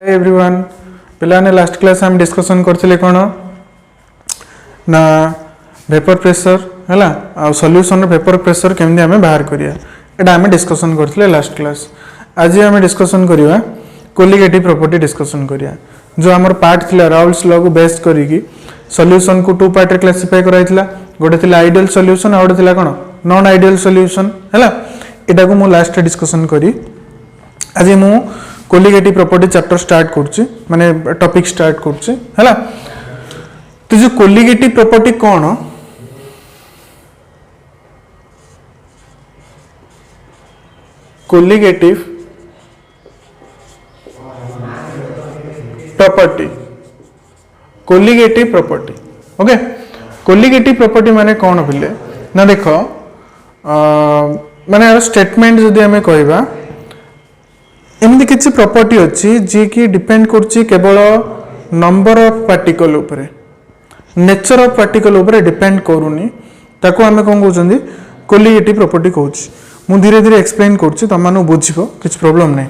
Everyone पिलाने last class हम discussion करथिले कोन ना वेपर प्रेशर हैला आ सॉल्यूशन रे वेपर प्रेशर केमने हमें बाहर करिया एटा हमें डिस्कशन करथिले लास्ट क्लास। आज हमें डिस्कशन करिया कोलिगेटिव प्रॉपर्टी डिस्कशन करिया जो हमर पार्ट थिला राउल्स लॉ को बेस्ड करिकी सॉल्यूशन को टू पार्ट रे क्लासिफाई कराइथिला। गोटे थिला आइडियल सॉल्यूशन आ गोटे थिला कोन नॉन आइडियल सॉल्यूशन हैला एटा को मु लास्ट डिस्कशन करी। आज मु कोलिगेटिव प्रॉपर्टी चैप्टर स्टार्ट करछि माने टॉपिक स्टार्ट करछि हैला। तो जो कोलिगेटिव प्रॉपर्टी कोन colligative property okay colligative property माने कोन बिले ना देखो माने स्टेटमेंट जदि हमें कहबा एमती किसी प्रॉपर्टी अच्छी जी की डिपेंड करछि केवल नंबर ऑफ पार्टिकल उपरे नेचर ऑफ पार्टिकल उपरे डिपेंड करूनी ताको हमें कोन कहउछंदी कोलिगेटिव प्रॉपर्टी कहउछि। मु धीरे धीरे एक्सप्लेन करछि त मानु बुझिबो किछ प्रॉब्लम नै।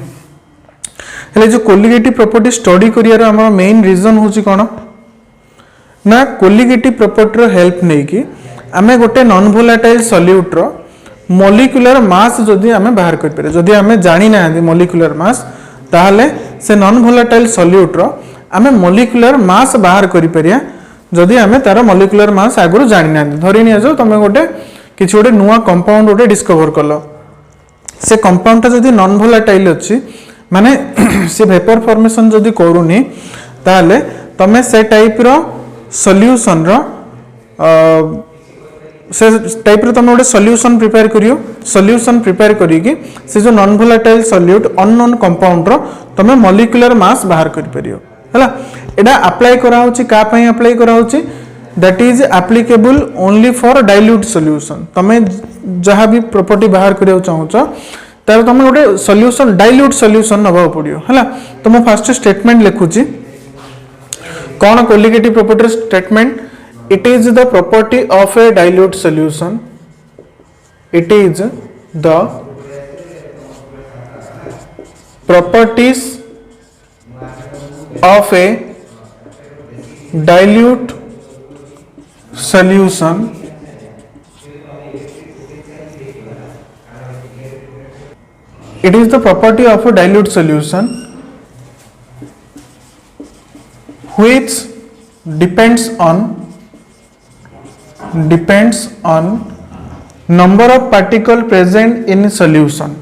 हेले जो कोलिगेटिव प्रॉपर्टी स्टडी करियार हमर मेन रीजन होछि कोन ना कोलिगेटिव प्रॉपर्टी रो हेल्प नै कि हमें गोटे नॉन वोलेटाइल सॉल्यूट रो मॉलिक्यूलर मास जदि हमें बाहर कर पारे जदि हमें जानि ना मॉलिक्यूलर मास ताहले से नॉन वोलेटाइल सॉल्यूट रो हमें मॉलिक्यूलर मास बाहर करि परिया जदि हमें तार मॉलिक्यूलर मास आगुरु जानि ना धरि नि आजो तमे गोटे किछ गोटे नुवा कंपाउंड गोटे डिस्कवर करलो से कंपाउंड ता जदि नॉन वोलेटाइल अछि माने से वेपर फॉर्मेशन जदि करूनी ताहले तमे से टाइप रो सॉल्यूशन रो से टाइप रो तमे गोटे सॉल्यूशन प्रिपेयर करियो सॉल्यूशन प्रिपेयर करिकी से जो non volatile solute unknown compound रो तमे मॉलिक्यूलर मास बाहर करि परियो हैला। एडा अप्लाई करा होची का पई अप्लाई करा होची that is applicable only for dilute solution. तमे जहां भी प्रॉपर्टी बाहर करियो चाहूचो तार तमे गोटे सॉल्यूशन डाइल्यूट सॉल्यूशन नबा पड़ियो हैला। तो मो फर्स्ट स्टेटमेंट लिखुची कोन colligative property statement it is the property of a dilute solution it is the properties of a dilute solution it is the property of a dilute solution which depends on number of particle present in solution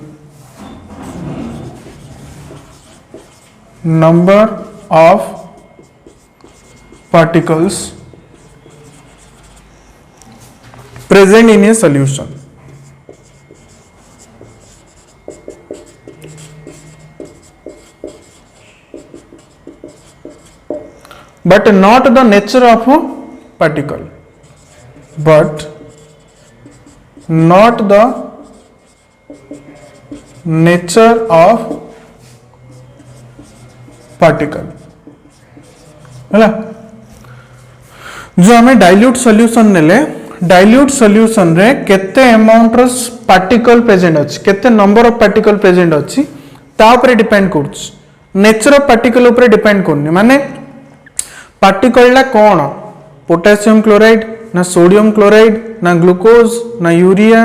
number of particles present in a solution but not the nature of a particle but not the nature of particle हैला। जो हमें dilute solution नेले dilute solution रे केते amount रो particle present अछि केते number of particle present अछि ता ऊपर डिपेंड करछ नेचर ऑफ पार्टिकल ऊपर डिपेंड करनी माने पार्टिकल ला कोन पोटेशियम क्लोराइड ना सोडियम क्लोराइड ना ग्लूकोज ना यूरिया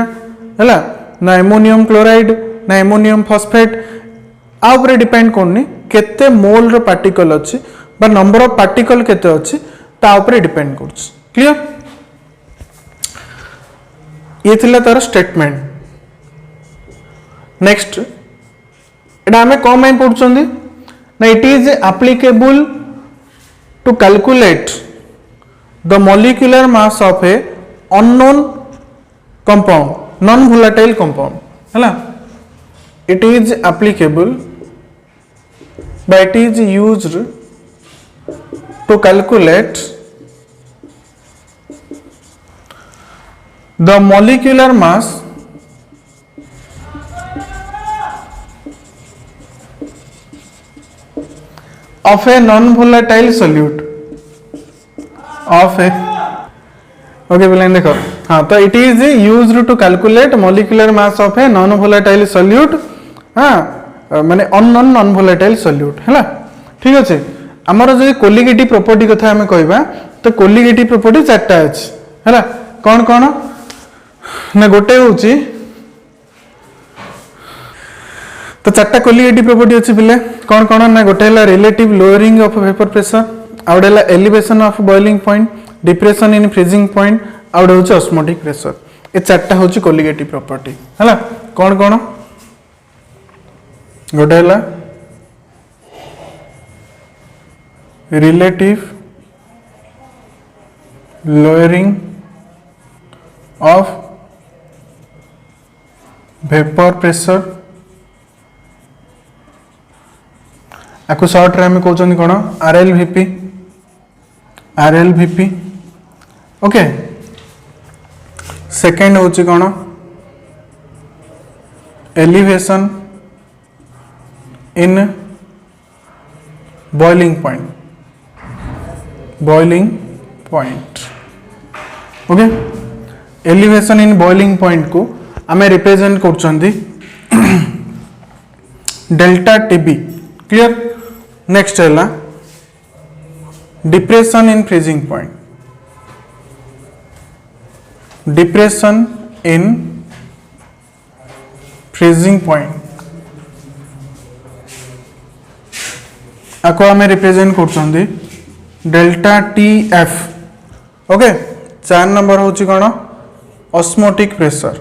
हैला ना एमोनियम क्लोराइड ना एमोनियम फॉस्फेट आ ऊपर डिपेंड करनी केते मोल रो पार्टिकल अछि बा नंबर ऑफ पार्टिकल केते अछि ता ऊपर डिपेंड करछ। क्लियर ये थिला तार स्टेटमेंट। नेक्स्ट एडा हमें कोन में पढुचंदी ना it is applicable to calculate the molecular mass of a unknown compound non volatile compound हैला। it is applicable but it is used to calculate the molecular mass of a non volatile solute of a okay बोलें देखो हाँ तो it is used to calculate molecular mass of a non volatile solute हाँ माने unknown non volatile solute हैला ठीक अच्छे आमर जो कोलिगेटिव प्रॉपर्टी कथा आम कहवा तो कोलिगेटिव प्रॉपर्टी चार्टा अच्छी है कौन कौन ना गोटे हूँ तो चार्टा कोलिगेटिव प्रॉपर्टी अच्छी पिले कौन कौन ना गोटे है relative lowering of vapour pressure आउट है elevation of boiling point depression in freezing point आउट हूँ ऑस्मोटिक प्रेशर ये चार्टा हूँ कोलिगेटिव प्रॉपर्टी है कौन कौन गोटे है relative lowering of vapour pressure आपको शॉर्ट रे हमें कहते कौन RLVP ओके सेकेंड हूँ कौन elevation in boiling point okay elevation in boiling point को आमे रिप्रेजेंट करछंदी डेल्टा टीबी क्लियर नेक्स्ट है depression in freezing point depression in freezing point आपको आमे रिप्रेजेंट करछंदी डेल्टा TF ओके 4 नंबर हूँ कौन ऑस्मोटिक प्रेशर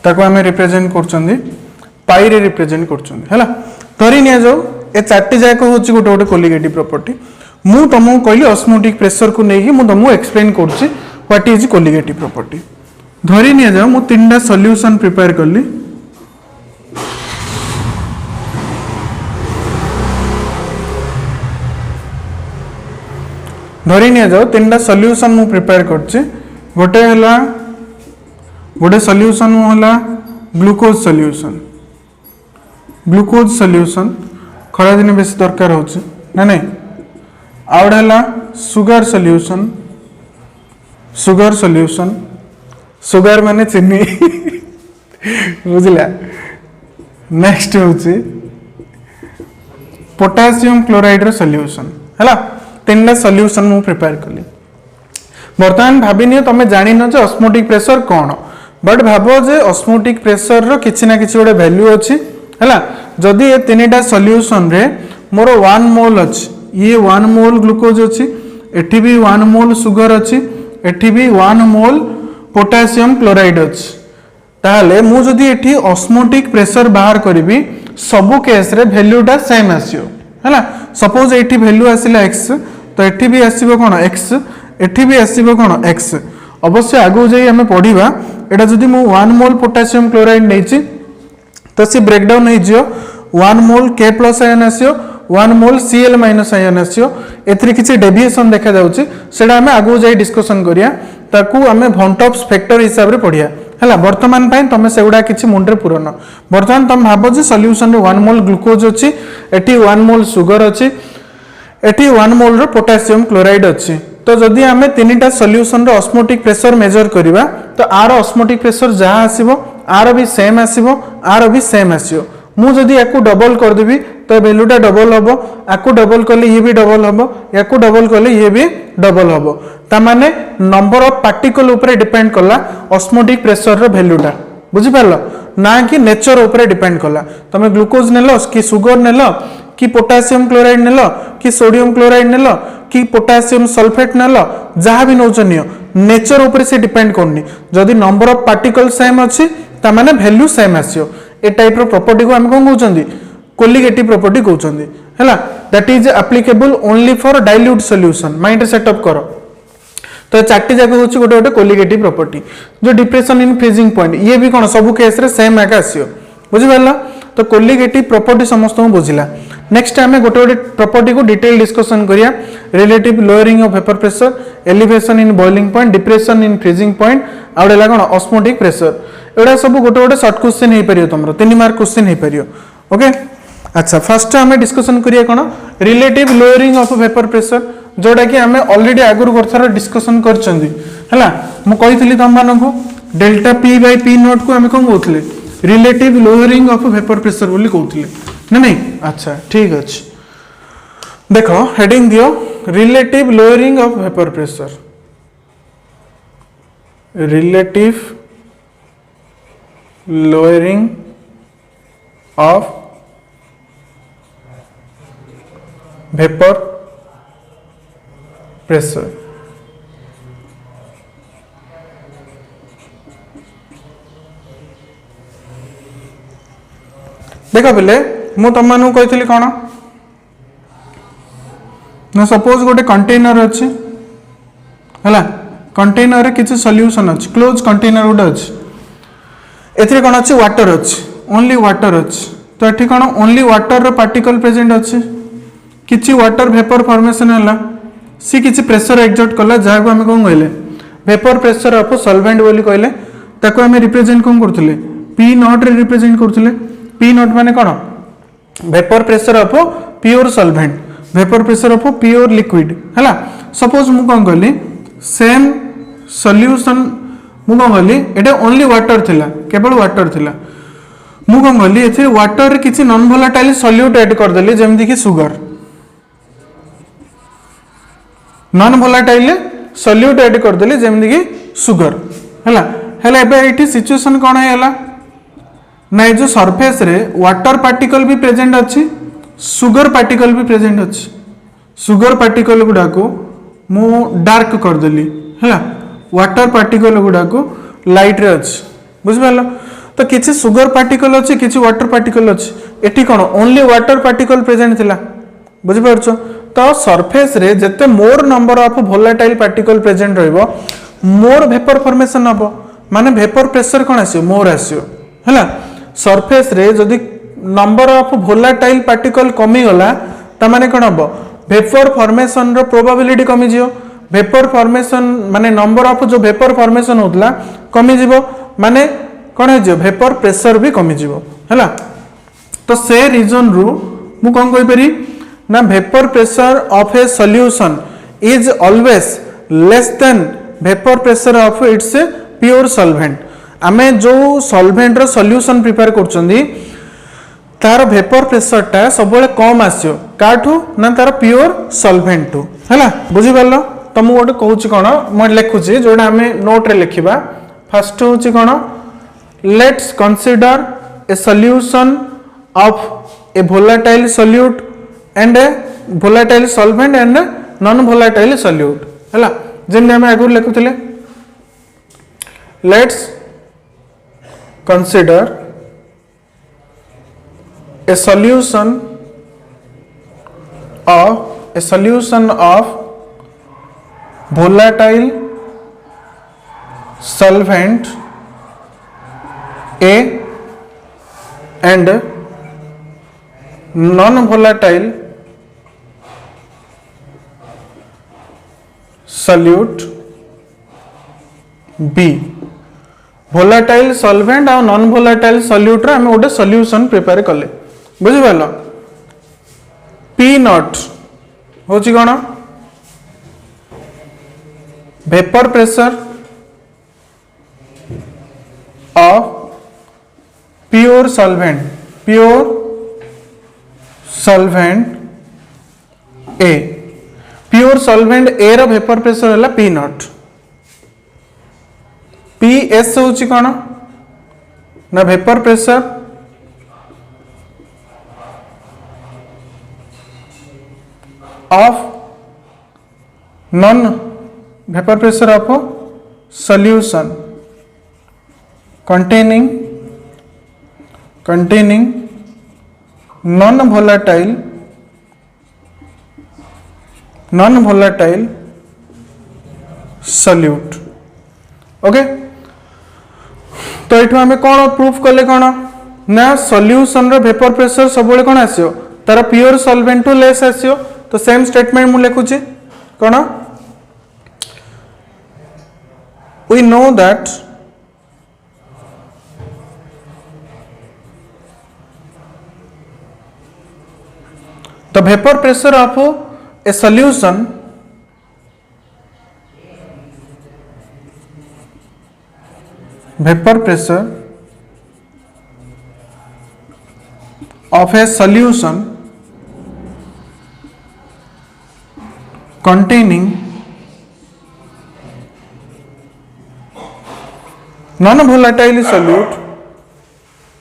ताको आमे रिप्रेजेंट करछंदी पाई रे रिप्रेजेंट करछंदी हैला धरि निया जाऊ ए चारटी जाक होची गोटे गोटे कोलिगेटिव प्रॉपर्टी मु तुमको कहली ऑस्मोटिक प्रेशर को लेकिन मु तुमको एक्सप्लेन करछि व्हाट इज कोलिगेटिव प्रॉपर्टी धरि निया जाऊ मु तीनटा सॉल्यूशन प्रिपेयर करली धरि निया जाऊ तीनटा सॉल्यूशन मु प्रिपेयर करछि गोटे हला गोटे सॉल्यूशन हला ग्लूकोज सॉल्यूशन खरा दिन बेस दरकार होछि ना नहीं आउट हला सुगर माने चीनी बुझला नेक्स्ट होछि पोटेशियम क्लोराइड रो सॉल्यूशन हला तीनटा सॉल्यूशन मु प्रिपेयर कली बर्तमान भाबिनी तुम जानि न जे ऑस्मोटिक प्रेशर कौन बट भाबो जे ऑस्मोटिक प्रेशर रो किछि ना किछि गोटे वैल्यू अछि हला जदि ए तीनटा सॉल्यूशन रे मोर 1 मोल अछि ये 1 मोल ग्लूकोज अछि एठी भी 1 मोल सुगर अछि एठी भी 1 मोल पोटेशियम क्लोराइड अछि ताले मु जदि एठी ऑस्मोटिक प्रेशर बाहर करिवि सबु केस रे वैल्यूटा सेम आसियो हला सपोज एठी वैल्यू आसिला x तो एठी भी आसीबो कोन x एठी भी आसीबो कोन x अवश्य आगु जाई हमें पढिबा एटा जदि मु 1 मोल पोटेशियम क्लोराइड नैछि तो सी ब्रेक डाउन हे जियो 1 मोल K प्लस आयन आसियो 1 मोल Cl माइनस आयन आसियो एथि किछि डेविएशन देखा जाउछि सेडा हमें आगु जाई डिस्कशन करिया ताकू हमें वॉन्टॉप्स फैक्टर हिसाब रे पढिया हला वर्तमान पय तमे सेउडा किछि मुंडरे पुरन वर्तमान तम भाबो जे सॉल्यूशन रे 1 मोल ग्लूकोज अछि एठी 1 मोल सुगर अछि एठी 1 मोल रो पोटेशियम क्लोराइड अछि तो जदि आमे तीनटा सॉल्यूशन रो ऑस्मोटिक प्रेशर मेजर करिवा तो आर ऑस्मोटिक प्रेशर जहा आसीबो आर भी सेम आसीबो आर भी सेम आसीयो मु जदि याकू डबल कर देबी तो वैल्यूटा डबल हबो याकू डबल करले ये भी डबल हबो याकू डबल करले ये भी डबल हबो ता माने नंबर ऑफ पार्टिकल ऊपर डिपेंड करला ऑस्मोटिक प्रेशर रो वैल्यूटा बुझि पारलो ना कि नेचर ऊपर डिपेंड करला तमे ग्लूकोज नेलो कि सुगर नेलो कि पोटेशियम क्लोराइड नेलो कि सोडियम क्लोराइड नेलो कि पोटेशियम सल्फेट नेलो जहा भी नौच नियो नेचर ऊपर से डिपेंड करनी जदि नंबर ऑफ पार्टिकल सेम अछि ता माने वैल्यू सेम आसियो ए टाइप रो प्रॉपर्टी को हम कोन कहउचंदी कोलिगेटिव प्रॉपर्टी कहउचंदी हैला that is applicable only for dilute solution mind setup करो तो चारटी जाक होची गोटे गोटे कोलिगेटिव प्रॉपर्टी जो डिप्रेशन इन फ्रीजिंग पॉइंट ये भी कोन सब केस रे सेम आका आसियो बुझि पारला तो कोलिगेटिव प्रॉपर्टी समस्त को बुझिला नेक्स्ट हमें गोटे गोटे प्रॉपर्टी को डिटेल डिस्कशन करिया relative lowering of vapour pressure elevation in boiling point depression in freezing point आउडेला कोन ऑस्मोटिक प्रेशर एडा सब गोटे गोटे शॉर्ट क्वेश्चन हे परियो तमरो 3 मार्क क्वेश्चन हे परियो ओके अच्छा फर्स्ट हमें डिस्कशन करिया कोन relative lowering of vapour pressure जोडा कि हमें ऑलरेडी आगुर गरथार डिस्कशन करचंदी हला मु कहितली तम मानको delta p by p naught को हमें कोन कहउतले relative lowering of vapour pressure बोली कहते ना नहीं। अच्छा ठीक अच्छे देख हेडिंग दियो relative lowering of vapour pressure. Relative lowering of vapour pressure. देख पे मुझे तुम मानू कही कौन ना सपोज गोटे कंटेनर अच्छी है कंटेनर किसी सॉल्यूशन अच्छी क्लोज कंटेनर गोटे अच्छी एथि कौन अच्छी वाटर अच्छी ओनली वाटर अच्छी तो ये कौन ओनली वाटर रो पार्टिकल प्रेजेंट अच्छी किसी वाटर वेपर फॉर्मेशन है सी किसी प्रेशर एक्सर्ट कला जहाँ को आम कौन कहले वेपर प्रेशर ऑफ सॉल्वेंट बोली कहले ताको आम रिप्रेजेंट कौन करथिले पी नॉट रे रिप्रेजेंट करथिले पी नॉट माने कौन vapour pressure of pure solvent vapour pressure of pure liquid है सपोज मु कौन कहली सेम सॉल्यूशन मु कौन कहली एटा ओनली वाटर थिला केवल वाटर थिला मु कौन कहली एथि वाटर रे किछि नॉन वोलेटाइल सॉल्यूट ऐड कर देली जेमति कि sugar non volatile solute add कर देली जेमति कि शुगर है एबे एठी सिचुएशन कोन हैला ना जो सरफेस रे वाटर पार्टिकल भी प्रेजेंट अच्छी सुगर पार्टिकल भी प्रेजेंट अच्छी सुगर पार्टिकल गुडा को मु डार्क कर देली है वाटर पार्टिकल गुडा को लाइट रे अच्छी बुझिपाल तो किसी सुगर पार्टिकल अच्छी किसी वाटर पार्टिकल अच्छी एठी कोन ओनली वाटर पार्टिकल प्रेजेंट थिला बुझिपारछो तो सरफेस रे जते more number of volatile particle present रहइबो मोर वेपर फॉर्मेशन हबो माने वेपर प्रेशर कोन आसियो मोर आसियो है सरफेस रे जदि नंबर ऑफ वोलेटाइल पार्टिकल कमी गला ता माने कोन हबो वेपर फॉर्मेशन रो प्रोबेबिलिटी कमी जियो वेपर फॉर्मेशन माने नंबर ऑफ जो वेपर फॉर्मेशन होतला कमी जिवो माने कोन हे जे वेपर प्रेशर भी कमी जिवो हैला तो से रीजन रु मु कोन कहि परी ना vapour pressure of a solution is always less than vapour pressure of its pure solvent आमे जो सॉल्वेंट रो सॉल्यूशन प्रिपेयर करछंदी तार वेपर प्रेशर टा सब कम आसियो काठू ना तार प्योर सॉल्वेंट टू हैला बुझि पालो तो मु गोटे कहूची कोन म लिखुची जोडा आमे नोट रे लिखिबा फर्स्ट होची कोन let's consider a solution of a volatile solute and a volatile solvent and non volatile solute हैला जेन आमे आगु लिखुथिले let's consider a solution of volatile solvent A and non volatile solute B volatile solvent और non volatile solute रे हम गोटे solution prepare कले बुझि पालो पी नॉट होची कोन vapour pressure of pure solvent ए प्योर सॉल्वेंट ए रो वेपर प्रेशर हला पी नॉट पी एस होची कोन ना vapour pressure of non vapour pressure of solution containing non volatile solute okay तो ये आम कौन प्रूफ कले कौन ना सॉल्यूशन रो वेपर प्रेशर सब कौन आसियो तार प्योर सॉल्वेंट टू लेस आसियो तो सेम स्टेटमेंट मु लिखुची कौन we know that the vapour pressure of a solution vapor pressure of a solution containing non-volatile solute,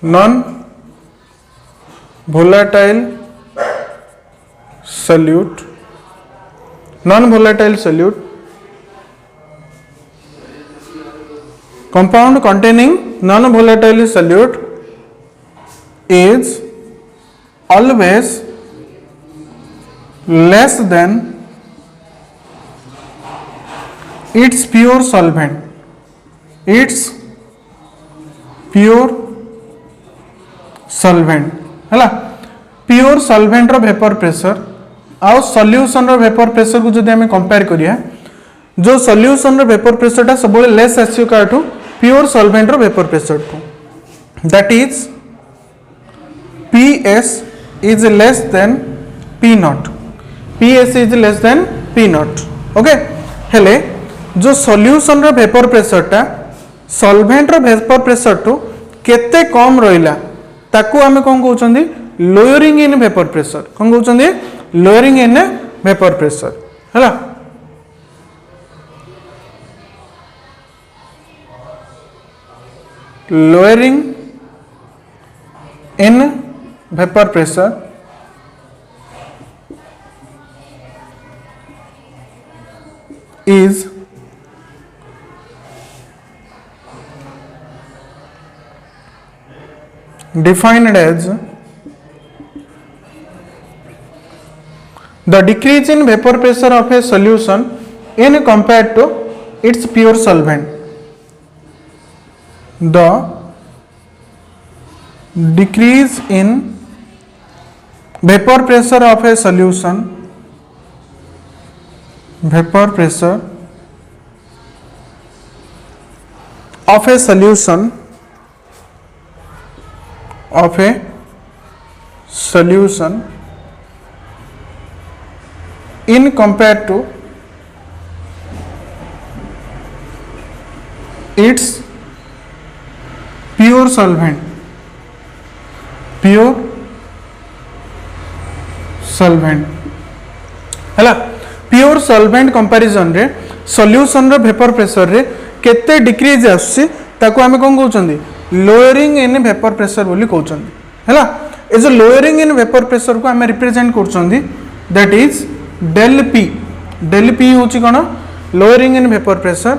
non-volatile solute, non-volatile solute, compound containing non-volatile solute is always less than its pure solvent, its pure solvent है pure solvent रो vapour pressure आउ solution रो vapour pressure को जदि हमें compare करिया जो solution रो वेपर प्रेशर टा सब लेस आसियो काठू प्योर सॉल्वेंट रो वेपर प्रेशर को that is PS is less than P naught, PS is less than P naught. Okay हेले जो सॉल्यूशन रो वेपर प्रेशर टा सॉल्वेंट रो वेपर प्रेशर टू केते कम रहिला ताकू आमे कोन कहउछंदी लोअरिंग इन वेपर प्रेशर कोन कहउछंदी लोअरिंग इन वेपर प्रेशर हला lowering in vapour pressure is defined as the decrease in vapor pressure of a solution in compared to its pure solvent. The decrease in vapor pressure of a solution, vapor pressure of a solution in compared to its pure solvent, pure solvent हैला pure solvent comparison रे solution रो vapour pressure रे केते decrease आसी ताको हमें कोन कहउचंदी lowering in vapour pressure बोली कहउचंदी हैला ए जो लोअरिंग इन वेपर प्रेशर को हमें रिप्रेजेंट करचंदी दैट इज डेल पी होची कोन lowering in vapour pressure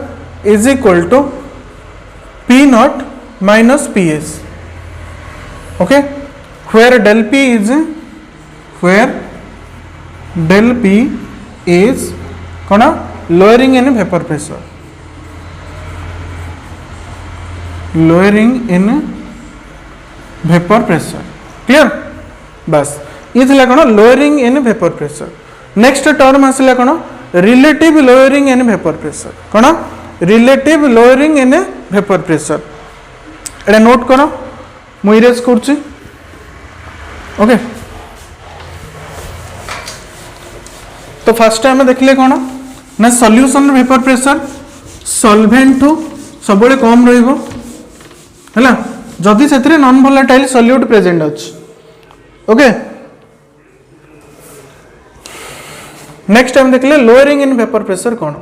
is equal to P naught minus PS. Okay, where del P is कौन lowering in vapour pressure, lowering in vapour pressure clear बस ये थिला कौन lowering in vapour pressure. Next term आसला कौन relative lowering in vapour pressure, कौन relative lowering in vapour pressure एटा note करो मु इरेज करछि. ओके तो फर्स्ट टाइम देखले कौन ना सॉल्यूशन वेपर प्रेशर सॉल्वेंट टू सब कम रहिबो हैला जदि सेतरे नॉन वोलेटाइल सॉल्यूट प्रेजेंट अछि. ओके नेक्स्ट टाइम देखले लोअरिंग इन वेपर प्रेशर कौन.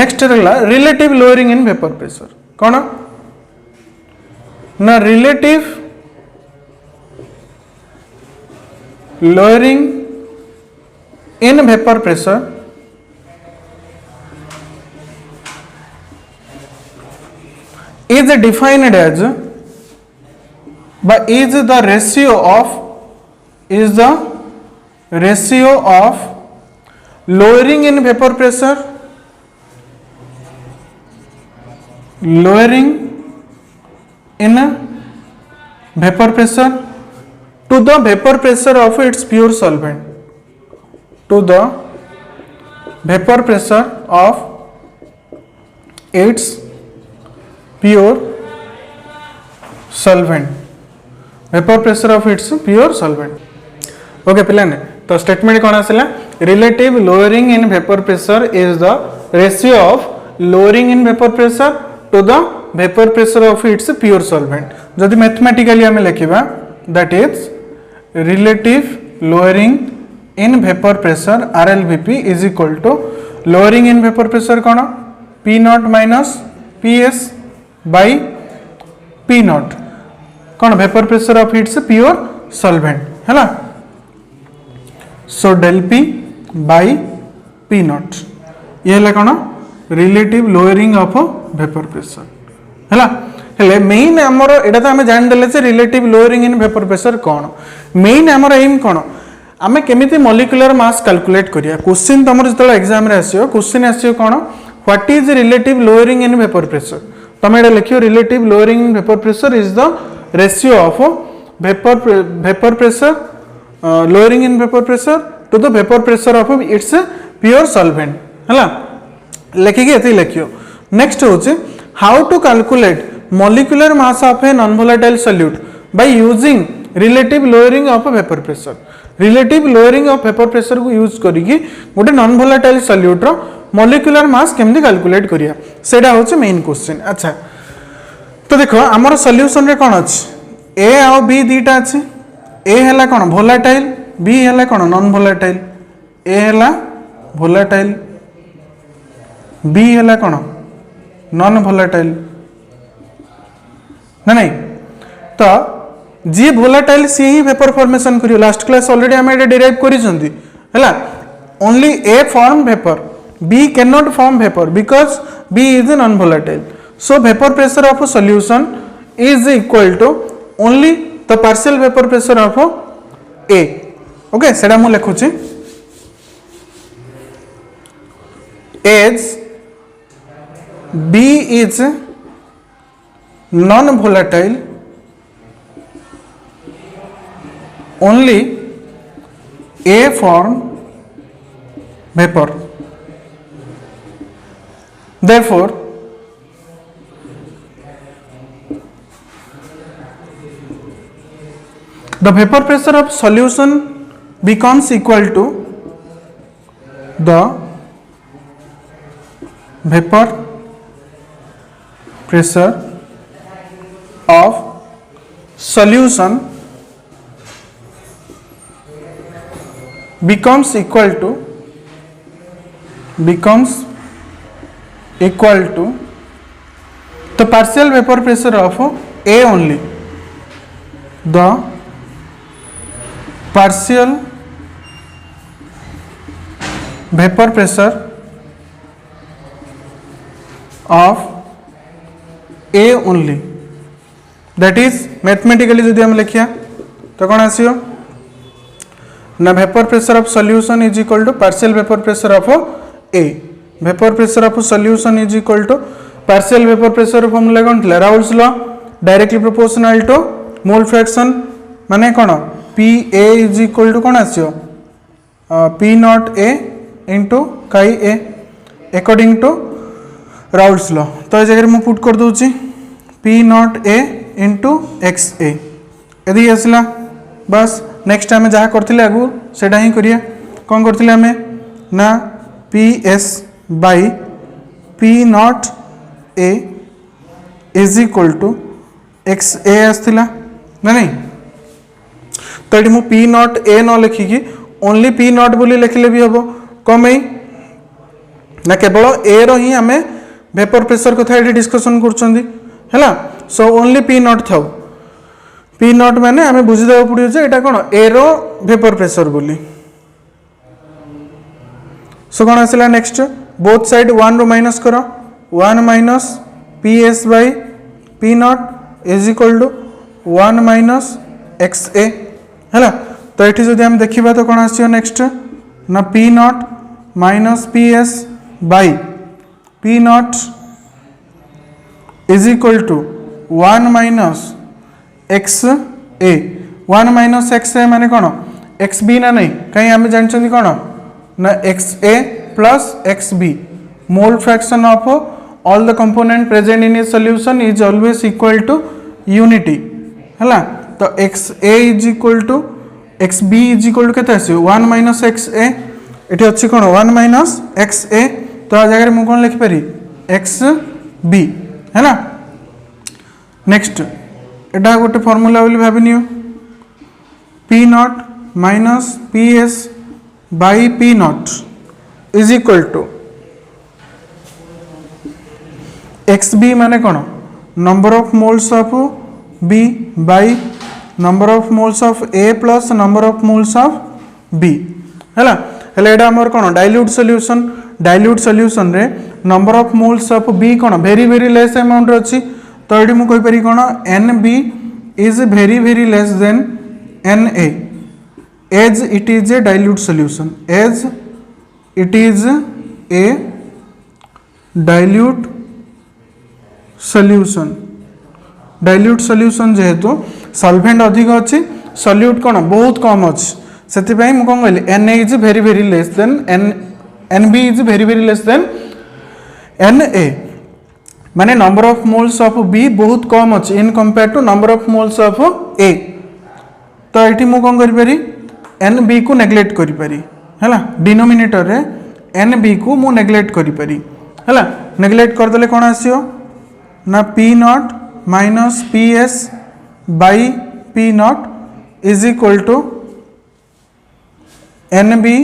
नेक्स्ट रहला relative lowering in vapour pressure कौन ना relative lowering in vapor pressure is defined as is the ratio of lowering in vapor pressure, lowering in vapor pressure to the vapor pressure of its pure solvent, to the vapor pressure of its pure solvent, vapor pressure of its pure solvent. ओके पिलाने तो statement कौन आसला relative lowering in vapour pressure is the ratio of lowering in vapour pressure to the vapour pressure of its pure solvent. जदि mathematically हमें लिखिबा that is relative lowering in vapour pressure RLVP is equal to lowering in vapour pressure कौन P naught minus PS by P naught कौन vapour pressure of its pure solvent है so del P by P not ये है कौन relative lowering of vapour pressure है हेले मेन आमर एटा तो आम जानीदे जे relative lowering in vapour pressure कौन मेन आमर एम कौन आम केमी मॉलिक्यूलर मास कैलकुलेट करिया क्वेश्चन तुम जो एग्जाम रे आसियो क्वेश्चन आसियो कौन what is relative lowering in vapour pressure तुम एटा लिखियो relative lowering in vapour pressure is the ratio of vapour pressure lowering in vapour pressure to the vapour pressure of its pure solvent है लिखिकी ये लिखियो next होचे how to calculate molecular mass of a non volatile solute by using relative lowering of vapor pressure relative lowering of vapor pressure को use करिकी गोटे non volatile solute रो molecular mass केमती calculate करिया सेटा होचे मेन क्वेश्चन अच्छा तो देखो हमर सॉल्यूशन रे कोन अछि A और B दीटा अछि A हला कोन volatile B हला कोन non volatile A हला volatile B हला कोन non volatile ना नहीं तो जी वोलाटाइल सी ही वेपर फॉर्मेशन करियो लास्ट क्लास ऑलरेडी हम एटा डिराइव करिसंती हैला only A form vapour B can not form vapour because B is non volatile so vapour pressure of solution is equal to only the partial vapour pressure of A okay सेटा मु लिखुची as B is non volatile only A form vapor therefore the vapor pressure of solution becomes equal to the vapor pressure of solution becomes equal to the partial vapor pressure of A only the partial vapor pressure of A only that is mathematically जदि हम लिखिया तो कौन आसियो ना vapour pressure of solution is equal to partial vapour pressure of a vapour pressure of solution is equal to partial vapour pressure formula कौन थला Raoult's law directly proportional to mole fraction माने कौन P A is equal to कौन आसियो P not A into chi A according to Raoult's law तो ये जगह मैं पुट कर दूची P not A into X A यदि आसला बस नेक्स्ट आम जहाँ करते आगु से ही करिया कौन करते आम ना P S by P not A is equal to X A आसला ना नहीं तो ये मुझे पी नॉट ए न लिखिकी ओनली पी नॉट बोली लिखले भी हम कम ना केवल ए रो ही आम वेपर प्रेशर कथा ये डिस्कसन कर सो ओनली पी नॉट था पी नॉट माने आम बुझीदा पड़ो जे एटा कौन ए रो वेपर प्रेशर बोली सो कौन आसला नेक्स्ट बोथ साइड 1 रो माइनस करो 1 minus P S by P not is equal to 1 minus X A है तो ये जब आम देखा तो कौन आसो नेक्स्ट ना P not minus P S by P not is equal to 1 minus X A 1 minus X A माने कौन एक्स बी ना नहीं कहीं आम जानते कौन ना X A plus X B mole fraction of all the component present in a solution is always equal to unity है तो X A is equal to X B is equal to के 1 माइनस एक्स ए ये अच्छी कौन 1 minus X ए तो आ जगह मुझे कौन लिखिपारी एक्स बी है ना नेक्स्ट एटा गोटे फॉर्मूला बोली भाविनियो P not minus P S by P not is equal to X B माने कौन number of moles of B by number of moles of A plus number of moles of B है एटा आमर कौन dilute solution रे number of moles of B कौन very very less amount अच्छी तो ये मुझे कहीपरि कौन N B is very very less than N A as it is a dilute solution as it is a dilute solution जेहेतु solvent अधिक अच्छी सॉल्यूट कौन बहुत कम अच्छी से मुझे कौन कहली N A is very very less than N B is very very less than N A माने number of moles of B बहुत कम अच्छी in compare to number of moles of A तो ये मुझे कौन करी एन बी को नेग्लेक्ट करी है डिनोमिनेटर रे एन बी को मु नेग्लेक्ट करी है नेग्लेक्ट करदे कौन आसो ना P not minus P S by P not is equal to N B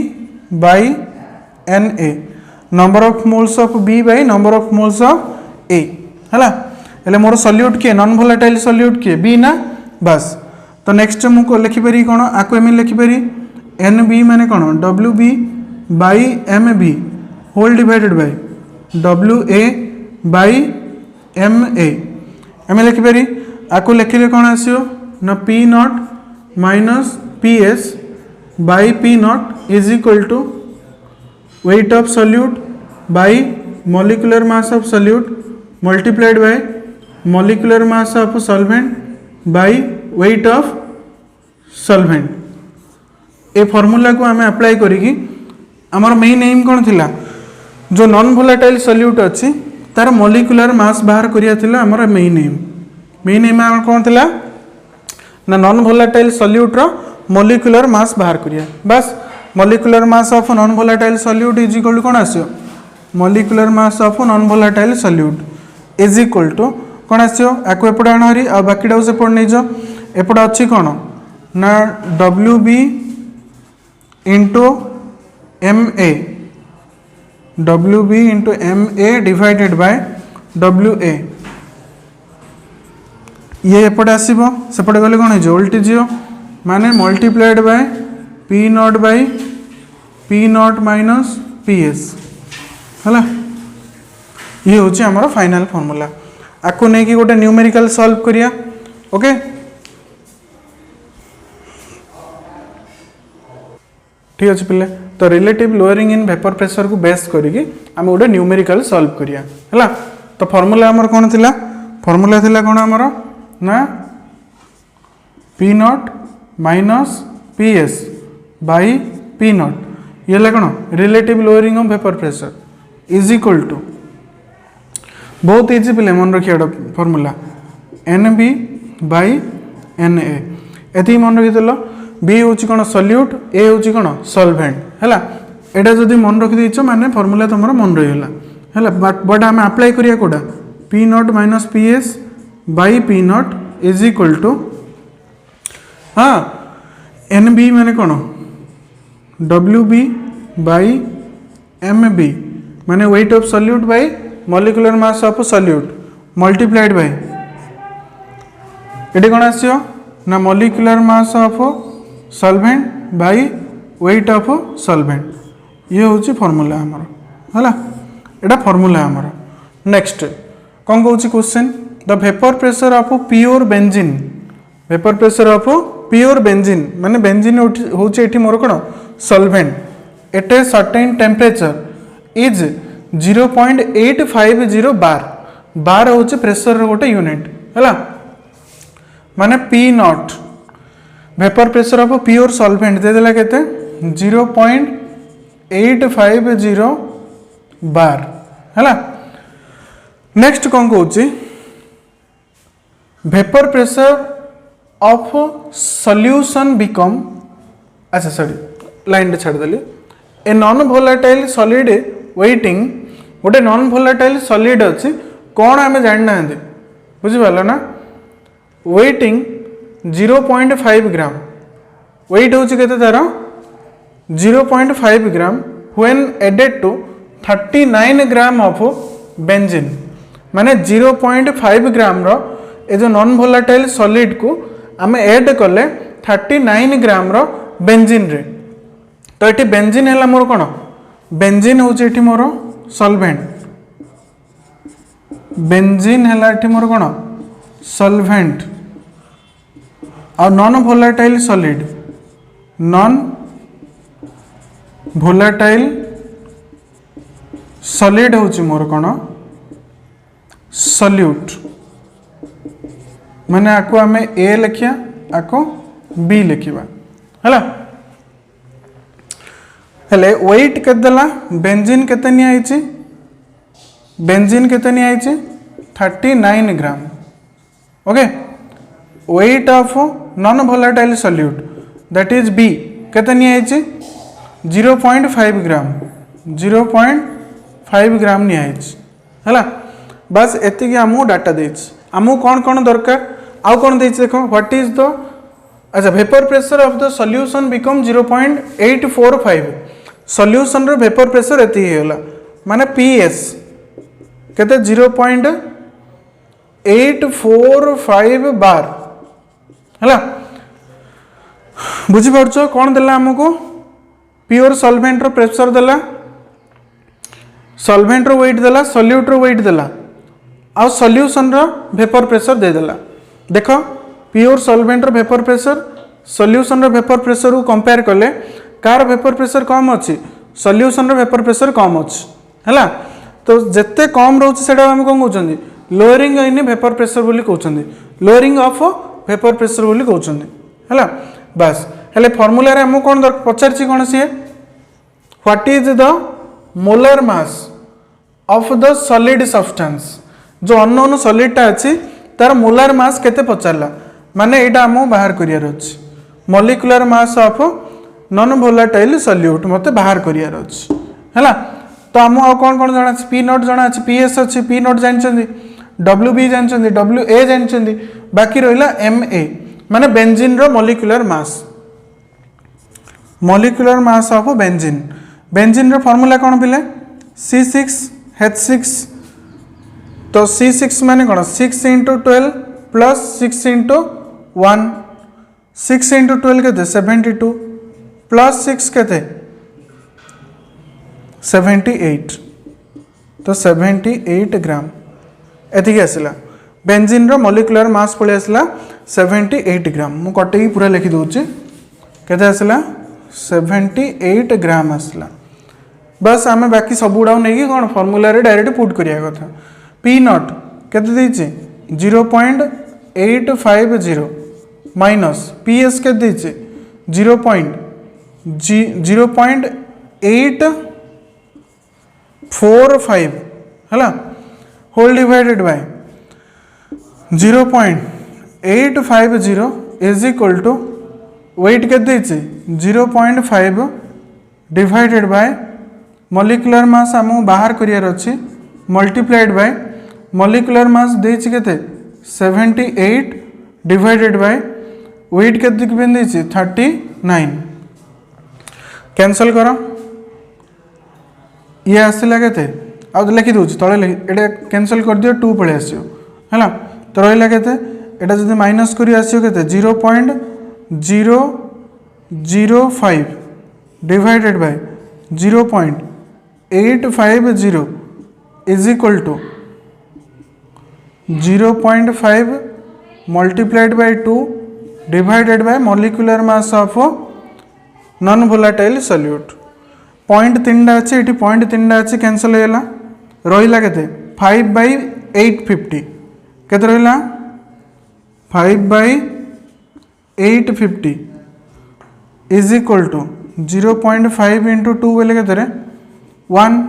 by N A number of moles of B by number of moles of A है मोर सॉल्यूट किए नॉन वोलेटाइल सॉल्यूट किए B ना बस तो next मुझे लिखिपारी कौन आपको एम लिखिपारी एन बी माने कौन W B by M B whole divided by W A by M A M लिखिपारी आपको लिखिले कौन आसो ना P not minus P S by P not is equal to weight of solute by molecular mass of solute multiplied by molecular mass of solvent by weight of solvent ए formula को आम apply करी आमर main M कौन थिला जो non volatile solute अच्छी तार मॉलिक्यूलर मास बाहर करिया थिला आमर मेन एम आमर कौन थिला ना नॉन वोलेटाइल सॉल्यूट रो मॉलिक्यूलर मास बाहर करिया बस molecular mass of non volatile solute is equal to कौन आसो molecular mass of non volatile solute is equal to कौन आसो आको एपटे आण हरी आ बाकीटा से पड़ नहीं जाओ एपटे अच्छी कौन ना W B into M A W B into M A divided by W A ये एपटे आसो सेपटे गले कौन हो उल्टी जीव माने multiplied by P not by P not minus P S है ये हूँ आमर फाइनल फॉर्मूला आपको नहीं कि गोटे न्यूमेरिकल सॉल्व करिया ओके ठीक अच्छे पिले तो relative lowering in vapour pressure को बेस करिकी आम गोटे न्यूमेरिकल सॉल्व करिया है तो फॉर्मूला आमर कौन थिला फॉर्मूला थिला कौन आमर ना P not minus P S by P not ये कौन relative lowering of vapour pressure is equal to बहुत इजी पिले मन रखिए formula N B by N A एति मन रखी बी हूँ कौन सॉल्यूट ए हूँ कौन सॉल्वेंट है यहाँ जदि मन रखीदेच माने फॉर्मूला तुम मन रहीगला है बट आम अप्लाई करिया कोटा P not minus P S by P not is equal to हाँ एन बी माने कौन W B by M B माने weight of solute by molecular mass of solute multiplied by ये कौन आसो ना molecular mass of solvent by weight of solvent ये हूँ फॉर्मूला आमर है एटा फॉर्मूला आमर नेक्स्ट कौन कौन question the vapour pressure of pure benzene vapour pressure of pure benzene माने बेंजीन हूँ ये मोर कौन solvent at a certain temperature is 0.850 bar हूँ प्रेशर गोटे यूनिट है माने P not vapour pressure of pure solvent देदेला केते 0.850 बार है नेक्स्ट कौन कौची vapour pressure of solution become अच्छा सॉरी लाइन छाड़देली a non volatile solid weighting गोटे नॉन वोलेटाइल सॉलिड अच्छी कौन आम जाना बुझिपाल ना वेटिंग 0.5 ग्राम वेट हूँ के तार 0.5 gram when added to 39 gram of benzene माने 0.5 ग्राम रो ए जो नॉन वोलेटाइल सॉलिड को आम ऐड कले 39 ग्राम रो बेंजीन रे तो ये बेंजीन है मोर कौन बेंजीन हूँ ये मोर सॉल्वेंट बेंजीन है मोर कौन सॉल्वेंट और non volatile solid non volatile solid हूँ मोर कौन सॉल्यूट माने आपको आम ए लिखिया आपको बी लिखा है हेले वेट केदेला बेंजीन केते निया बेंजीन केते निया 39 gram okay weight of non volatile solute that is B केते निया 0.5 ग्राम 0.5 ग्राम निया है बस एति आमको डाटा देछि आमको कौन कौन दरकार आउ कौन देछि देखो व्हाट इज द अच्छा vapour pressure of the solution become 0.845 solution रो वेपर प्रेशर एति होला माने पीएस केते 0.845 बार हला बुझी परछो कौन देला हमको प्योर सॉल्वेंट रो प्रेशर देला सॉल्वेंट रो वेट देला सॉल्यूट रो वेट देला आ सॉल्यूशन रो वेपर प्रेशर दे देला देखो प्योर सॉल्वेंट रो वेपर प्रेशर सॉल्यूशन रो वेपर प्रेशर को कंपेयर कले कार वेपर प्रेशर कम अच्छी सॉल्यूशन रो वेपर प्रेशर कम अच्छी है तो जिते कम रोचे से आम कौन कहते लोअरिंग इन वेपर प्रेशर बोली कहते लोअरिंग ऑफ वेपर प्रेशर बोली कहते है बस हेले फॉर्मूला रे हमको कौन पचार कौन see what is the molar mass of the solid substance जो अननोन सॉलिडटा अच्छी तार मोलर मास केते पचारला माने एटा हमको बाहर करियार अछि molecular mass of non volatile solute मते बाहर करियार अछि हैला तो आम कौन कौन जाना पी नॉट जाना पीएस अच्छी पी नॉट जानते डब्ल्यू बी जानते डब्ल्यू ए जानते बाकी रहा एम ए माने बेंजीन रो मॉलिक्यूलर मास ऑफ बेंजीन रो फॉर्मूला कौन पिले C6H6 तो C6 माने कौन 6 × 12 प्लस 6 × 1 6 × 12 के 72 प्लस 6 के 78 तो 78 ग्राम एति आसला बेंजीन रो मॉलिक्यूलर मास पळे आसला 78 ग्राम मु कटे पूरा लिखि दोछि केते आसला 78 ग्राम आसला बस आमे बाकी सब गुडा नै कोन फार्मूला रे डायरेक्ट पुट करिया कथा पी नॉट केते दैछि 0.850 माइनस पीएस के दैछि 0.845 है whole divided by 0.850 is equal to weight के 0.5 डिवाइडेड बाय मॉलिक्यूलर मास आमको बाहर करियार अछि मल्टीप्लाइड बाय मॉलिक्यूलर मास देछि केते 78 डिवाइडेड बाय वेट केते बिन देछि 39 कैंसल करो ये आसला के लिखि दूसरी तले ये कैंसल कर दियो 2 पड़े आसो है तो रहा के यहाँ जब माइनस कर 0.005 divided by 0.850 is equal to 0.5 multiplied by 2 divided by molecular mass of non volatile solute point 3टा अच्छे ये पॉइंट 3टा अच्छे कैंसल हो रहा के 5/850 केते रहा 5/850 इज इक्वल टू 0.5 × 2 बोले के 1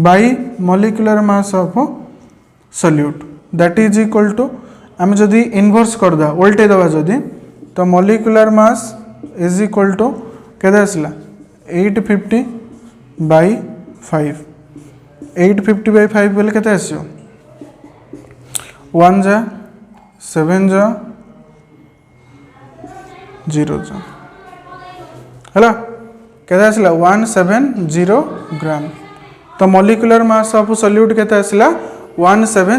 by molecular mass of solute that is equal to आम जदि इनवर्स करदा उल्टे दबा जदि तो molecular mass is equal to केते आसला 850/5 850/5 बोले केते आसियो 1 जा 7 जा 0 है केते आसला 170 ग्राम तो मॉलिक्यूलर मास ऑफ सॉल्यूट केते आसला 170